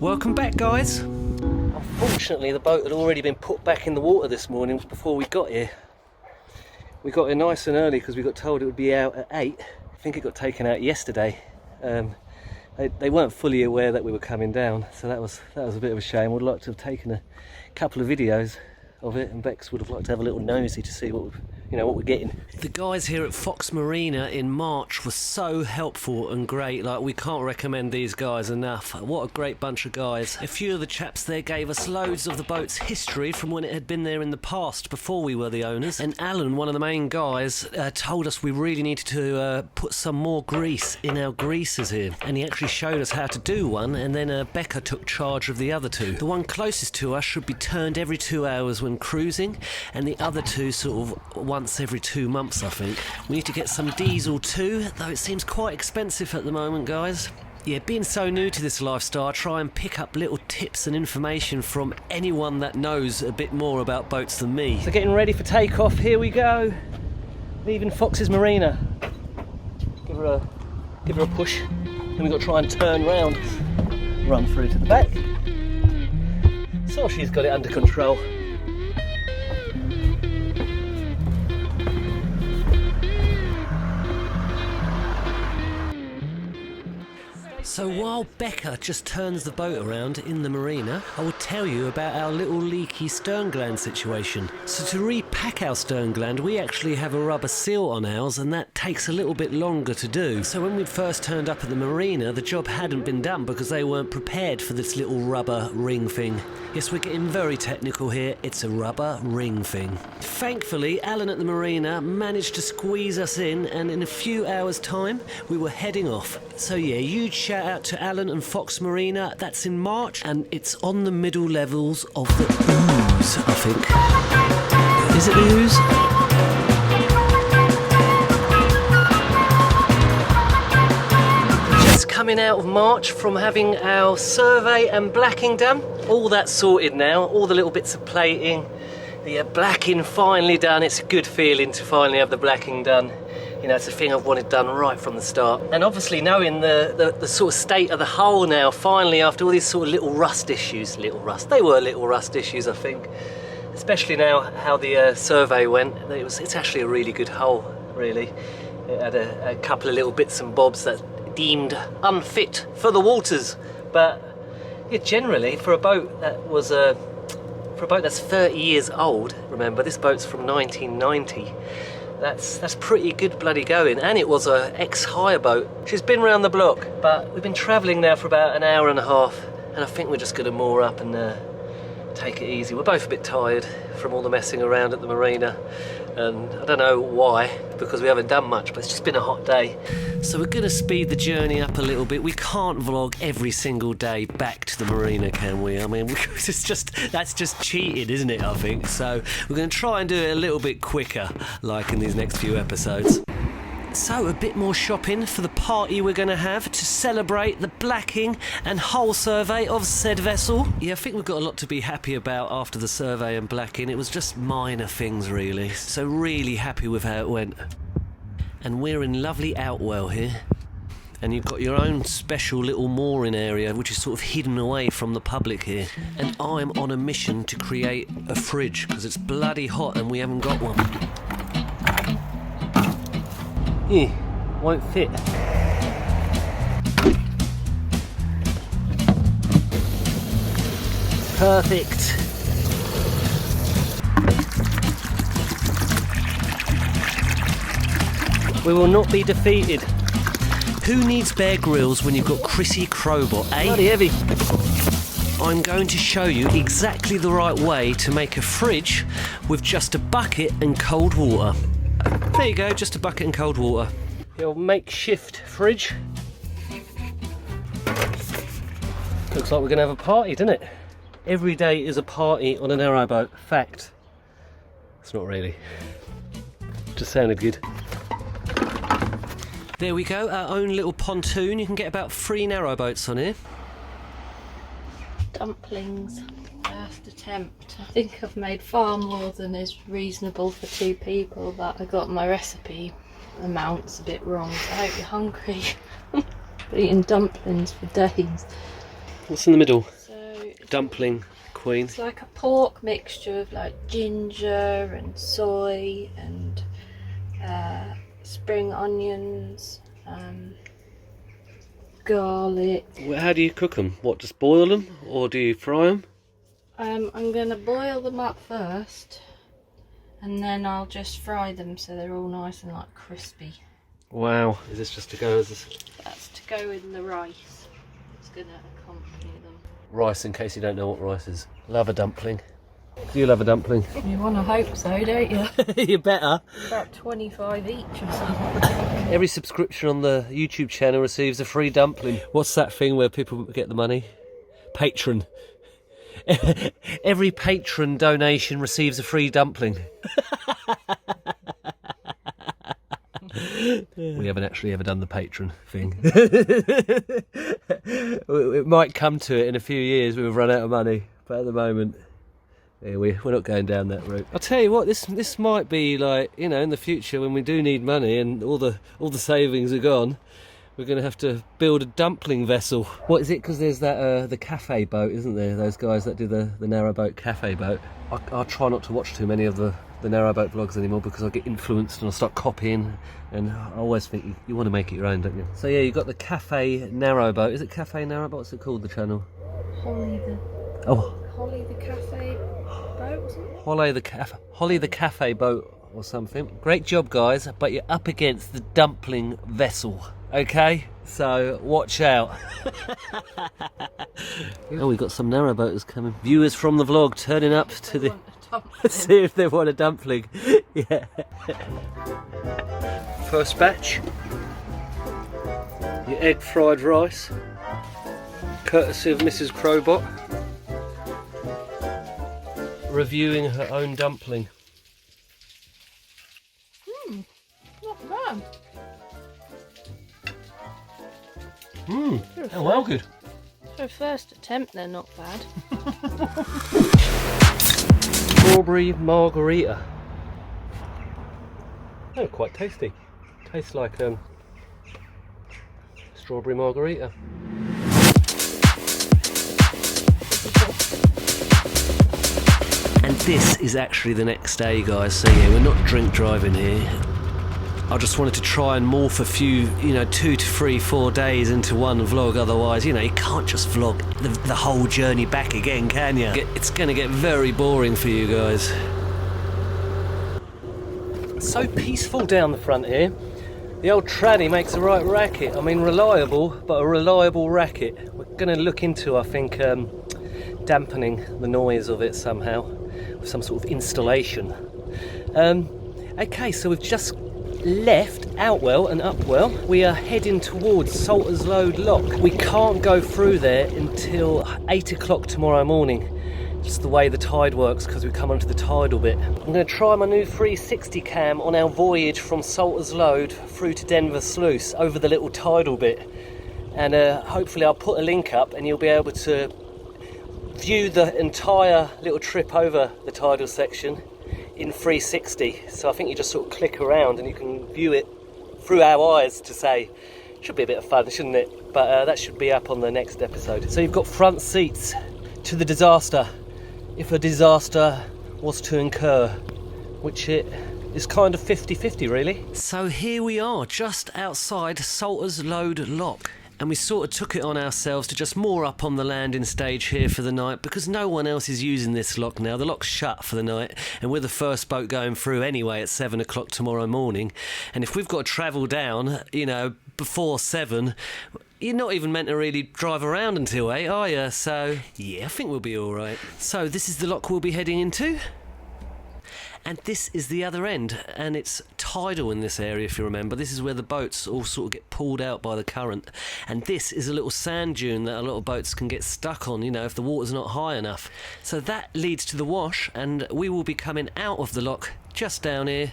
Welcome back, guys. Unfortunately, the boat had already been put back in the water this morning before we got here. We got here nice and early because we got told it would be out at 8. I think it got taken out yesterday. They weren't fully aware that we were coming down, so that was a bit of a shame. Would like to have taken a couple of videos of it, and Bex would have liked to have a little nosy to see what we're getting. The guys here at Fox Marina in March were so helpful and great. Like, we can't recommend these guys enough. What a great bunch of guys. A few of the chaps there gave us loads of the boat's history from when it had been there in the past before we were the owners. And Alan, one of the main guys, told us we really needed to put some more grease in our greases here. And he actually showed us how to do one, and then Becca took charge of the other two. The one closest to us should be turned every 2 hours when cruising, and the other two sort of once every 2 months, I think. We need to get some diesel too, though it seems quite expensive at the moment, guys. Yeah, being so new to this lifestyle, I try and pick up little tips and information from anyone that knows a bit more about boats than me. So getting ready for takeoff, here we go. Leaving Fox's Marina. Give her a push. Then we've got to try and turn round. Run through to the back. So she's got it under control. So while Becca just turns the boat around in the marina, I will tell you about our little leaky stern gland situation. So to repack our stern gland, we actually have a rubber seal on ours, and that takes a little bit longer to do. So when we first turned up at the marina, the job hadn't been done because they weren't prepared for this little rubber ring thing. Yes, we're getting very technical here. It's a rubber ring thing. Thankfully, Alan at the marina managed to squeeze us in, and in a few hours' time, we were heading off. So yeah, huge shout out to Alan and Fox Marina. That's in March, and it's on the middle levels of the ooze, I think. Is it the ooze? Just coming out of March from having our survey and blacking done. All that's sorted now, all the little bits of plating, the blacking finally done. It's a good feeling to finally have the blacking done. You know, it's a thing I've wanted done right from the start. And obviously knowing the sort of state of the hull now, finally, after all these sort of little rust issues, they were little rust issues, I think. Especially now how the survey went, it's actually a really good hull, really. It had a couple of little bits and bobs that deemed unfit for the waters. But yeah, generally, for a boat that's 30 years old, remember, this boat's from 1990, that's pretty good bloody going. And it was a ex-hire boat. She's been round the block, but we've been travelling now for about an hour and a half, and I think we're just going to moor up and take it easy. We're both a bit tired from all the messing around at the marina, and I don't know why, because we haven't done much, but it's just been a hot day. So we're going to speed the journey up a little bit. We can't vlog every single day back to the marina, can we? I mean, that's just cheating, isn't it, I think? So we're going to try and do it a little bit quicker, like in these next few episodes. So a bit more shopping for the party we're going to have to celebrate the blacking and hull survey of said vessel. Yeah, I think we've got a lot to be happy about after the survey and blacking. It was just minor things, really. So really happy with how it went. And we're in lovely Outwell here. And you've got your own special little mooring area, which is sort of hidden away from the public here. And I'm on a mission to create a fridge, because it's bloody hot and we haven't got one. Yeah, won't fit. Perfect. We will not be defeated. Who needs Bear Grylls when you've got Chrissy Crobot, eh? Bloody heavy. I'm going to show you exactly the right way to make a fridge with just a bucket and cold water. There you go, just a bucket and cold water. Your makeshift fridge. Looks like we're going to have a party, doesn't it? Every day is a party on a narrowboat. Fact. It's not really. Just sounded good. There we go, our own little pontoon. You can get about 3 narrowboats on here. Dumplings. First attempt. I think I've made far more than is reasonable for 2 people, but I got my recipe amounts a bit wrong, so I hope you're hungry. I've been eating dumplings for days. What's in the middle? So Dumpling queen. it's like a pork mixture of like ginger and soy and spring onions, garlic. Well, how do you cook them? What, just boil them or do you fry them? I'm going to boil them up first and then I'll just fry them so they're all nice and like crispy. Wow, is this just to go as this? That's to go in the rice. It's going to accompany them. Rice, in case you don't know what rice is. Love a dumpling. Do you love a dumpling? You want to hope so, don't you? You better. About 25 each or something. Every subscription on the YouTube channel receives a free dumpling. What's that thing where people get the money? Patron. Every patron donation receives a free dumpling. We haven't actually ever done the patron thing. It might come to it in a few years when we've run out of money, but at the moment, yeah, we're not going down that route. I'll tell you what, this might be like, you know, in the future when we do need money and all the savings are gone, we're going to have to build a dumpling vessel. What is it? Because there's that the cafe boat, isn't there? Those guys that do the Narrowboat cafe boat. I'll try not to watch too many of the Narrowboat vlogs anymore because I'll get influenced and I'll start copying, and I always think you want to make it your own, don't you? So yeah, you've got the cafe Narrowboat. Is it cafe Narrowboat? What's it called, the channel? Holly the cafe boat, wasn't it? Holly the cafe boat or something. Great job, guys, but you're up against the dumpling vessel. Okay, so watch out. Oh, we've got some narrowboaters coming. Viewers from the vlog turning up to the... See if they want a dumpling. Yeah. First batch. Your egg fried rice. Courtesy of Mrs. Crobot. Reviewing her own dumpling. Not bad. Oh, well good. For first attempt, they're not bad. Strawberry Margarita. Oh, quite tasty. Tastes like strawberry Margarita. And this is actually the next day, guys. So yeah, we're not drink driving here. I just wanted to try and morph a few, 2 to 3, 4 days into one vlog. Otherwise, you can't just vlog the whole journey back again, can you? It's going to get very boring for you guys. So peaceful down the front here. The old tranny makes a right racket. I mean, reliable, but a reliable racket. We're going to look into, I think, dampening the noise of it somehow with some sort of installation. Okay, so we've just left Outwell and Upwell. We are heading towards Salters Lode Lock. We can't go through there until 8 o'clock tomorrow morning. Just the way the tide works, because we come onto the tidal bit. I'm going to try my new 360 cam on our voyage from Salters Lode through to Denver Sluice over the little tidal bit, and hopefully I'll put a link up and you'll be able to view the entire little trip over the tidal section in 360. So I think you just sort of click around and you can view it through our eyes to say. Should be a bit of fun, shouldn't it? But that should be up on the next episode. So you've got front seats to the disaster, if a disaster was to incur, which it is kind of 50-50 really. So here we are, just outside Salters Lode Lock. And we sort of took it on ourselves to just moor up on the landing stage here for the night because no one else is using this lock now. The lock's shut for the night and we're the first boat going through anyway at 7 o'clock tomorrow morning. And if we've got to travel down, before 7, you're not even meant to really drive around until 8, are you? So, yeah, I think we'll be all right. So this is the lock we'll be heading into. And this is the other end, and it's tidal in this area, if you remember. This is where the boats all sort of get pulled out by the current. And this is a little sand dune that a lot of boats can get stuck on, if the water's not high enough. So that leads to the wash, and we will be coming out of the lock just down here,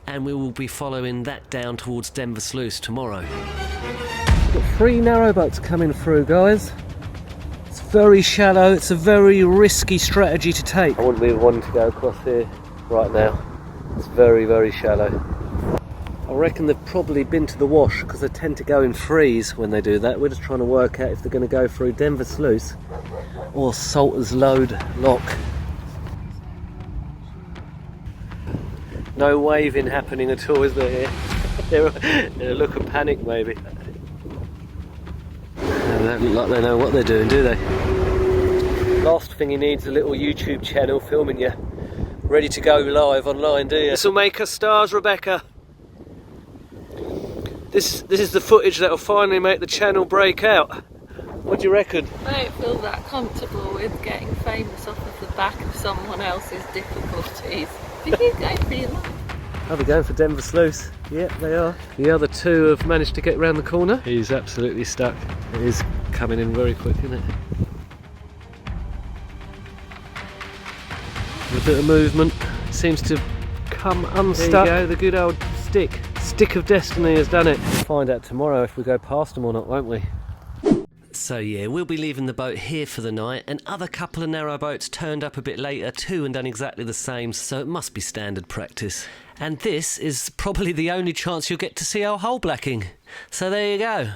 and we will be following that down towards Denver Sluice tomorrow. We've got 3 narrowboats coming through, guys. It's very shallow. It's a very risky strategy to take. I wouldn't be one to go across here right now. It's very, very shallow. I reckon they've probably been to the wash because they tend to go in freeze when they do that. We're just trying to work out if they're going to go through Denver Sluice or Salters Load Lock. No waving happening at all, is there here? They're a look of panic maybe. They don't look like they know what they're doing, do they? Last thing he needs is a little YouTube channel filming you. Ready to go live online, do you? This will make us stars, Rebecca. This is the footage that will finally make the channel break out. What do you reckon? I don't feel that comfortable with getting famous off of the back of someone else's difficulties. Are you going for your life? Are they going for Denver Sluice? Yeah, they are. The other two have managed to get round the corner. He's absolutely stuck. It is coming in very quick, isn't it? A bit of movement. Seems to come unstuck. There you go, the good old stick. Stick of destiny has done it. We'll find out tomorrow if we go past them or not, won't we? So yeah, we'll be leaving the boat here for the night. Another couple of narrowboats turned up a bit later too and done exactly the same, so it must be standard practice. And this is probably the only chance you'll get to see our hull blacking. So there you go.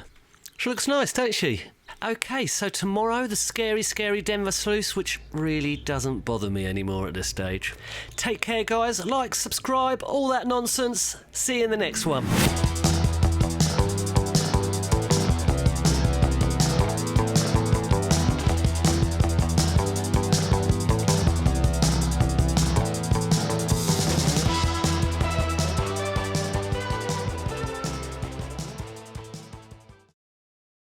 She looks nice, don't she? Okay, so tomorrow, the scary, scary Denver Sluice, which really doesn't bother me anymore at this stage. Take care, guys. Like, subscribe, all that nonsense. See you in the next one.